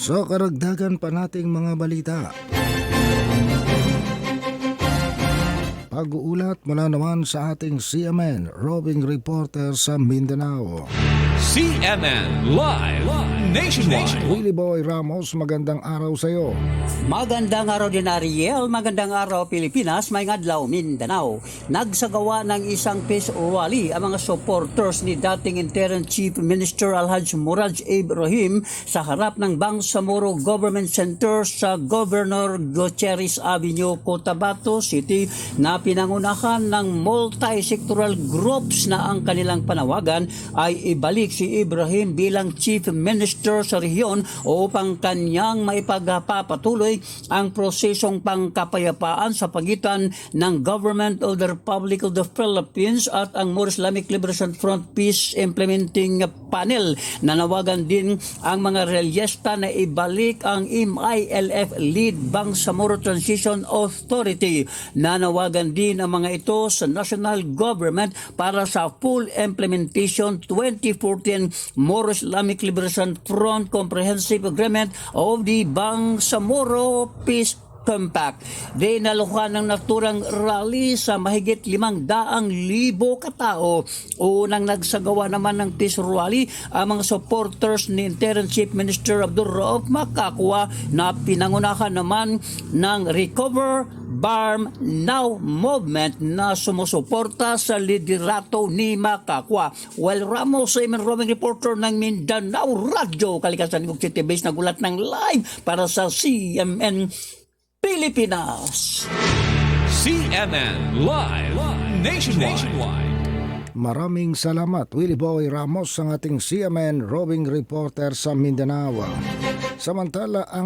Sa karagdagan pa nating mga balita, pag-uulat mula naman sa ating CMN roving reporter sa Mindanao. CMN Live Nationwide. Willie Boy Ramos, magandang araw sa iyo. Magandang araw din Ariel, magandang araw Pilipinas, may adlaw Mindanao. Nagsagawa ng isang peace rally ang mga supporters ni dating Interim Chief Minister Alhaj Muraj Ibrahim sa harap ng Bangsamoro Government Center sa Governor Gutierrez Avenue, Cotabato City, na pinangunahan ng multi-sectoral groups na ang kanilang panawagan ay ibalik si Ibrahim bilang Chief Minister sa rehiyon upang kanyang maipagpapatuloy ang prosesong pangkapayapaan sa pagitan ng Government of the Republic of the Philippines at ang More Islamic Liberation Front Peace Implementing Panel. Nanawagan din ang mga relyesta na ibalik ang MILF Lead Bangsamoro Transition Authority. Nanawagan din ang mga ito sa national government para sa full implementation 2014 More Islamic Liberation Front Comprehensive Agreement of the Bangsamoro Peace Compact. Dinaluhan ng naturang rally sa mahigit 500,000 katao. Unang nagsagawa naman ng peace rally ang mga supporters ni Interim Chief Minister Abdul Rauf Makakwa na pinangunahan naman ng Recover Barm Now movement na sumusuporta sa liderato ni Makakwa. While Ramos, CMN roving reporter ng Mindanao Radio, Kalikasan Igog City Base, nagulat ng live para sa CMN Pilipinas. CMN Live Nationwide. Maraming salamat, Willie Boy Ramos, ang ating CMN roving reporter sa Mindanao. Samantala, ang